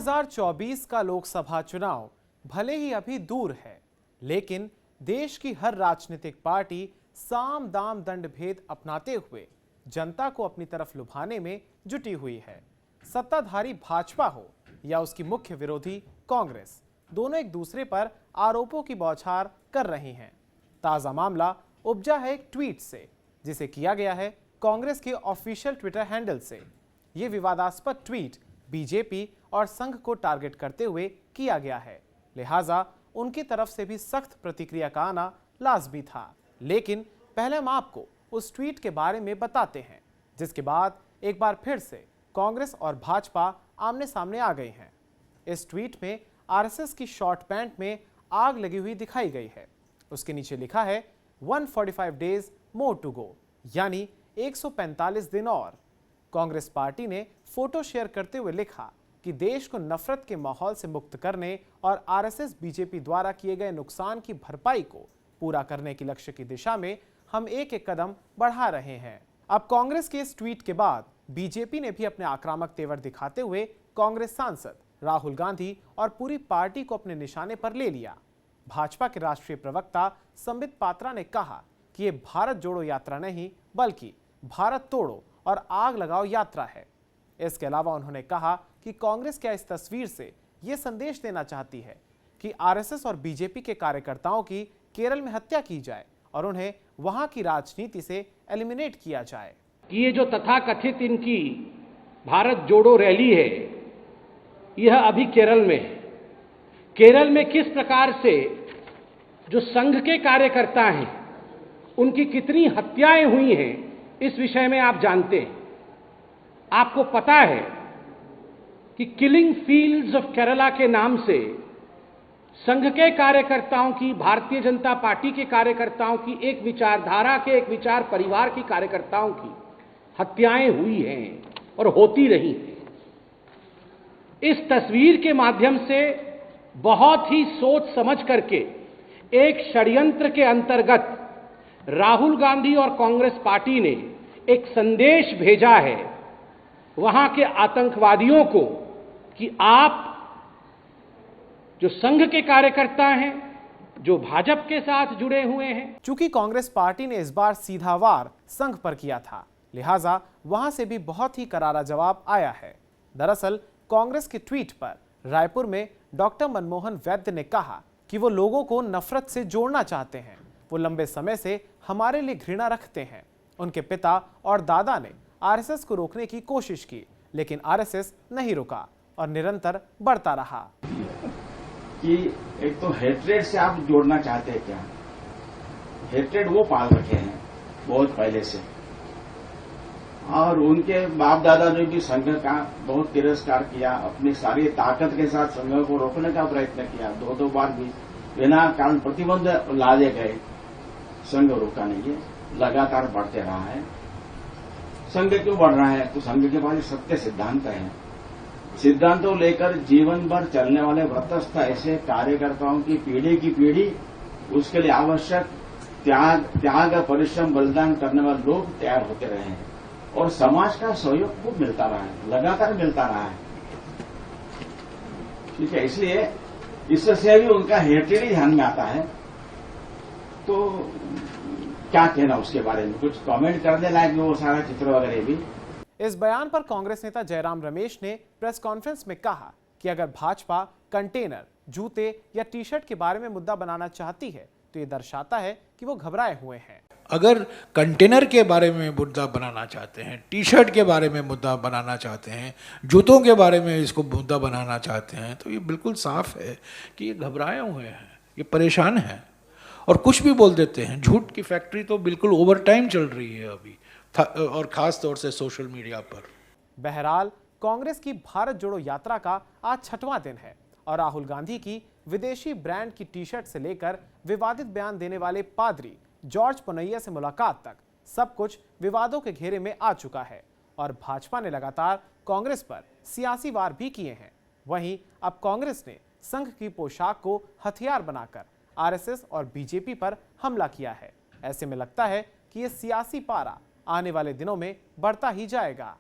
2024 का लोकसभा चुनाव भले ही अभी दूर है, लेकिन देश की हर राजनीतिक पार्टी साम दाम दंड भेद अपनाते हुए जनता को अपनी तरफ लुभाने में जुटी हुई है। सत्ताधारी भाजपा हो या उसकी मुख्य विरोधी कांग्रेस, दोनों एक दूसरे पर आरोपों की बौछार कर रही हैं। ताजा मामला उपजा है एक ट्वीट से, जिसे किया गया है कांग्रेस के ऑफिशियल ट्विटर हैंडल से। यह विवादास्पद ट्वीट बीजेपी और संघ को टारगेट करते हुए किया गया है, लिहाजा उनकी तरफ से भी सख्त प्रतिक्रिया का आना लाजमी था। लेकिन पहले हम आपको उस ट्वीट के बारे में बताते हैं, जिसके बाद एक बार फिर से कांग्रेस और भाजपा आमने सामने आ गई हैं। इस ट्वीट में आरएसएस की शॉर्ट पैंट में आग लगी हुई दिखाई गई है। उसके नीचे लिखा है 145 डेज मोर टू गो, यानी 145 दिन और। कांग्रेस पार्टी ने फोटो शेयर करते हुए लिखा कि देश को नफरत के माहौल से मुक्त करने और आरएसएस बीजेपी द्वारा किए गए नुकसान की भरपाई को पूरा करने के लक्ष्य की दिशा में हम एक एक कदम बढ़ा रहे हैं। अब कांग्रेस के इस ट्वीट के बाद बीजेपी ने भी अपने आक्रामक तेवर दिखाते हुए कांग्रेस सांसद राहुल गांधी और पूरी पार्टी को अपने निशाने पर ले लिया। भाजपा के राष्ट्रीय प्रवक्ता संबित पात्रा ने कहा कि यह भारत जोड़ो यात्रा नहीं, बल्कि भारत तोड़ो और आग लगाओ यात्रा है। इसके अलावा उन्होंने कहा कि कांग्रेस क्या इस तस्वीर से यह संदेश देना चाहती है कि आरएसएस और बीजेपी के कार्यकर्ताओं की केरल में हत्या की जाए और उन्हें वहां की राजनीति से एलिमिनेट किया जाए। ये जो तथाकथित इनकी भारत जोड़ो रैली है, यह अभी केरल में है। केरल में किस प्रकार से जो संघ के कार्यकर्ता हैं, उनकी कितनी हत्याएं हुई हैं, इस विषय में आप जानते हैं। आपको पता है कि किलिंग फील्ड्स ऑफ केरला के नाम से संघ के कार्यकर्ताओं की, भारतीय जनता पार्टी के कार्यकर्ताओं की, एक विचारधारा के, एक विचार परिवार की कार्यकर्ताओं की हत्याएं हुई हैं और होती रही हैं। इस तस्वीर के माध्यम से बहुत ही सोच समझ करके एक षड्यंत्र के अंतर्गत राहुल गांधी और कांग्रेस पार्टी ने एक संदेश भेजा है वहां के आतंकवादियों को कि आप जो संघ के कार्यकर्ता हैं, जो भाजपा के साथ जुड़े हुए हैं। चूंकि कांग्रेस पार्टी ने इस बार सीधा वार संघ पर किया था, लिहाजा वहां से भी बहुत ही करारा जवाब आया है। दरअसल कांग्रेस के ट्वीट पर रायपुर में डॉक्टर मनमोहन वैद्य ने कहा कि वो लोगों को नफरत से जोड़ना चाहते हैं। वो लंबे समय से हमारे लिए घृणा रखते हैं। उनके पिता और दादा ने आरएसएस को रोकने की कोशिश की, लेकिन आरएसएस नहीं रुका और निरंतर बढ़ता रहा। कि एक तो हेट्रेड से आप जोड़ना चाहते हैं क्या? हेट्रेड वो पाल रखे हैं बहुत पहले से, और उनके बाप दादा ने भी संघ का बहुत तिरस्कार किया। अपनी सारी ताकत के साथ संघ को रोकने का प्रयत्न किया। दो बार भी बिना कारण प्रतिबंध लादे गए, संघ रोका नहीं है, लगातार बढ़ते रहा है। संघ क्यों बढ़ रहा है? तो संघ के पास सत्य सिद्धांत है। सिद्धांतों लेकर जीवन भर चलने वाले व्रतस्थ ऐसे कार्यकर्ताओं की पीढ़ी उसके लिए आवश्यक त्याग परिश्रम बलिदान करने वाले लोग तैयार होते रहे हैं और समाज का सहयोग खूब मिलता रहा है, लगातार मिलता रहा है। ठीक है, इसलिए इससे भी उनका हेट्रेड ही ध्यान में आता है। तो क्या कहना उसके बारे में, कुछ कमेंट करने लायक वो सारा चित्र वगैरह भी। इस बयान पर कांग्रेस नेता जयराम रमेश ने प्रेस कॉन्फ्रेंस में कहा कि अगर भाजपा कंटेनर, जूते या टी शर्ट के बारे में मुद्दा बनाना चाहती है, तो ये दर्शाता है कि वो घबराए हुए हैं। अगर कंटेनर के बारे में मुद्दा बनाना चाहते हैं, टी शर्ट के बारे में मुद्दा बनाना चाहते हैं, जूतों के बारे में इसको मुद्दा बनाना चाहते हैं, तो ये बिल्कुल साफ है कि ये घबराए हुए हैं, ये परेशान हैं और कुछ भी बोल देते हैं। झूठ की फैक्ट्री तो बिल्कुल ओवर टाइम चल रही है अभी, और खास तौर से सोशल मीडिया पर। बहरहाल कांग्रेस की भारत जोड़ो यात्रा का आज 6वां दिन है और राहुल गांधी की विदेशी ब्रांड की टी शर्ट से लेकर विवादित बयान देने वाले पादरी जॉर्ज पुनैया से मुलाकात तक सब कुछ विवादों के घेरे में आ चुका है और भाजपा ने लगातार कांग्रेस पर सियासी वार भी किए हैं। वहीं अब कांग्रेस ने संघ की पोशाक को हथियार बनाकर आरएसएस और बीजेपी पर हमला किया है। ऐसे में लगता है कि यह सियासी पारा आने वाले दिनों में बढ़ता ही जाएगा।